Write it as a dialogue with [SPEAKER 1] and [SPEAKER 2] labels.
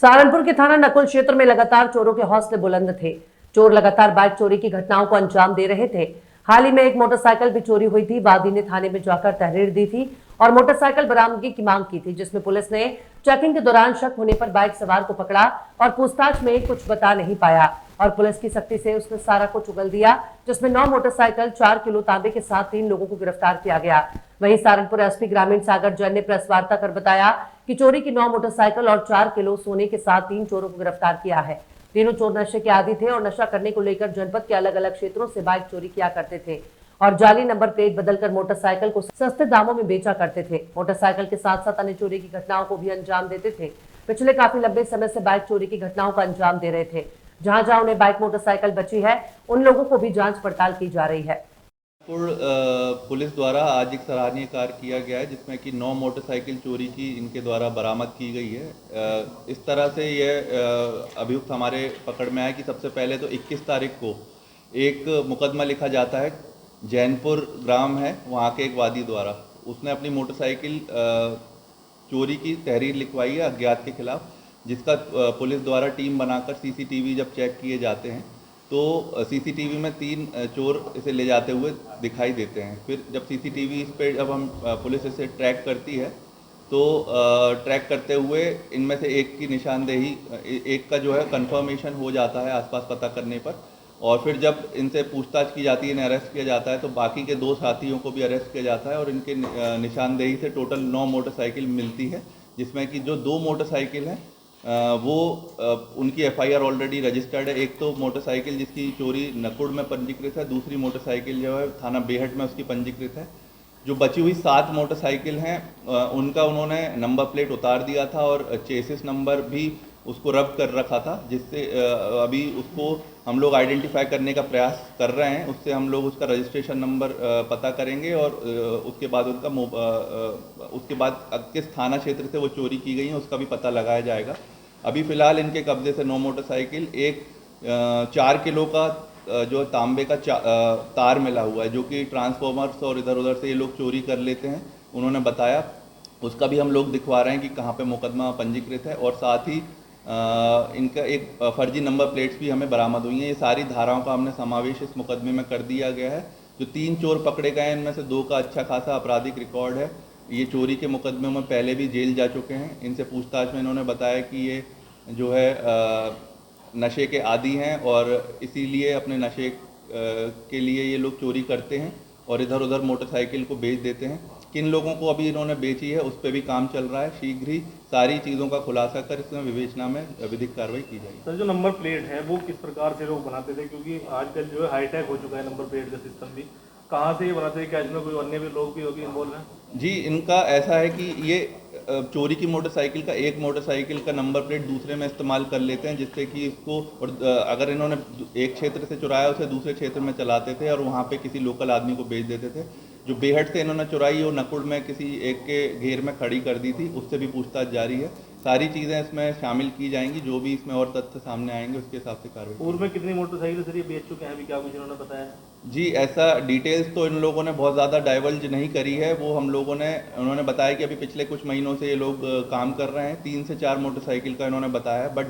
[SPEAKER 1] सहारनपुर के थाना नकुल क्षेत्र में लगातार चोरों के हौसले बुलंद थे। चोर लगातार बाइक चोरी की घटनाओं को अंजाम दे रहे थे। हाल ही में एक मोटरसाइकिल भी चोरी हुई थी। वादी ने थाने में जाकर तहरीर दी थी और मोटरसाइकिल बरामदगी की मांग की थी, जिसमें पुलिस ने चेकिंग के दौरान शक होने पर बाइक सवार को पकड़ा और पूछताछ में कुछ बता नहीं पाया और पुलिस की सख्ती से उसने सारा कुछ उगल दिया, जिसमें 9 मोटरसाइकिल, 4 किलो तांबे के साथ 3 लोगों को गिरफ्तार किया गया। वहीं सहारनपुर एसपी ग्रामीण सागर जैन ने प्रेस वार्ता कर बताया कि चोरी की 9 मोटरसाइकिल और 4 किलो सोने के साथ 3 चोरों को गिरफ्तार किया है। तीनों चोर नशे के आदी थे और नशा करने को लेकर जनपद के अलग अलग क्षेत्रों से बाइक चोरी किया करते थे और जाली नंबर प्लेट बदलकर मोटरसाइकिल को सस्ते दामों में बेचा करते थे। मोटरसाइकिल के साथ साथ अन्य चोरी की घटनाओं को भी अंजाम देते थे। पिछले काफी लंबे समय से बाइक चोरी की घटनाओं का अंजाम दे रहे थे। जहां जहां उन्हें बाइक मोटरसाइकिल बची है, उन लोगों को भी जांच पड़ताल की जा रही है।
[SPEAKER 2] पुलिस द्वारा आज एक सराहनीय कार्य किया गया है, जिसमें कि 9 मोटरसाइकिल चोरी की इनके द्वारा बरामद की गई है। इस तरह से यह अभियुक्त हमारे पकड़ में आया कि सबसे पहले तो 21 तारीख को एक मुकदमा लिखा जाता है, जैनपुर ग्राम है वहाँ के एक वादी द्वारा। उसने अपनी मोटरसाइकिल चोरी की तहरीर लिखवाई है अज्ञात के खिलाफ, जिसका पुलिस द्वारा टीम बनाकर सीसीटीवी जब चेक किए जाते हैं तो सीसीटीवी में 3 चोर इसे ले जाते हुए दिखाई देते हैं। फिर जब सीसीटीवी इस पर जब हम पुलिस इसे ट्रैक करती है तो ट्रैक करते हुए इनमें से एक की निशानदेही, एक का जो है कंफर्मेशन हो जाता है आसपास पता करने पर, और फिर जब इनसे पूछताछ की जाती है, इन्हें अरेस्ट किया जाता है, तो बाकी के 2 साथियों को भी अरेस्ट किया जाता है और इनके निशानदेही से टोटल 9 मोटरसाइकिल मिलती है, जिसमें कि जो 2 मोटरसाइकिल हैं वो उनकी एफआईआर ऑलरेडी रजिस्टर्ड है। एक तो मोटरसाइकिल जिसकी चोरी नकुड़ में पंजीकृत है, दूसरी मोटरसाइकिल जो है थाना बेहट में उसकी पंजीकृत है। जो बची हुई 7 मोटरसाइकिल हैं उनका उन्होंने नंबर प्लेट उतार दिया था और चेसिस नंबर भी उसको रब कर रखा था, जिससे अभी उसको हम लोग आइडेंटिफाई करने का प्रयास कर रहे हैं। उससे हम लोग उसका रजिस्ट्रेशन नंबर पता करेंगे और उसके बाद उसके बाद किस थाना क्षेत्र से वो चोरी की गई है उसका भी पता लगाया जाएगा। अभी फ़िलहाल इनके कब्जे से 9 मोटरसाइकिल, एक 4 किलो का जो तांबे का तार मिला हुआ है, जो कि ट्रांसफॉर्मर्स और इधर उधर से ये लोग चोरी कर लेते हैं, उन्होंने बताया। उसका भी हम लोग दिखवा रहे हैं कि कहाँ पे मुकदमा पंजीकृत है, और साथ ही इनका एक फर्जी नंबर प्लेट्स भी हमें बरामद हुई हैं। ये सारी धाराओं का हमने समावेश इस मुकदमे में कर दिया गया है। जो 3 चोर पकड़े गए हैं, इनमें से 2 का अच्छा खासा आपराधिक रिकॉर्ड है। ये चोरी के मुकदमे में पहले भी जेल जा चुके हैं। इनसे पूछताछ में इन्होंने बताया कि ये जो है नशे के आदी हैं और इसीलिए अपने नशे के लिए ये लोग चोरी करते हैं और इधर उधर मोटरसाइकिल को बेच देते हैं। किन लोगों को अभी इन्होंने बेची है उस पर भी काम चल रहा है। शीघ्र ही सारी चीज़ों का खुलासा कर इसमें विवेचना में विधिक कार्रवाई की जाएगी।
[SPEAKER 3] सर, जो नंबर प्लेट है वो किस प्रकार से लोग बनाते थे, क्योंकि आजकल जो है हाईटेक हो चुका है नंबर प्लेट का सिस्टम भी, कहाँ से ये बनाते हैं? क्या इसमें कोई अन्य भी लोग भी होगी इन्वॉल्व हैं?
[SPEAKER 2] जी, इनका ऐसा है कि ये चोरी की मोटरसाइकिल का एक मोटरसाइकिल का नंबर प्लेट दूसरे में इस्तेमाल कर लेते हैं, जिससे कि इसको, और अगर इन्होंने एक क्षेत्र से चुराया उसे दूसरे क्षेत्र में चलाते थे और वहाँ पे किसी लोकल आदमी को बेच देते थे। जो बेहट से इन्होंने चुराई वो नकुड़ में किसी एक के घेर में खड़ी कर दी थी, उससे भी पूछताछ जारी है। सारी चीज़ें इसमें शामिल की जाएंगी, जो भी इसमें और तथ्य सामने आएंगे उसके हिसाब से कार्रवाई।
[SPEAKER 3] पूर्व में कितनी मोटरसाइकिल सर ये बेच चुके हैं, अभी क्या कुछ इन्होंने बताया?
[SPEAKER 2] जी, ऐसा डिटेल्स तो इन लोगों ने बहुत ज़्यादा डाइवर्ज नहीं करी है। वो हम लोगों ने, उन्होंने बताया कि अभी पिछले कुछ महीनों से ये लोग काम कर रहे हैं। 3 से 4 मोटरसाइकिल का इन्होंने बताया, बट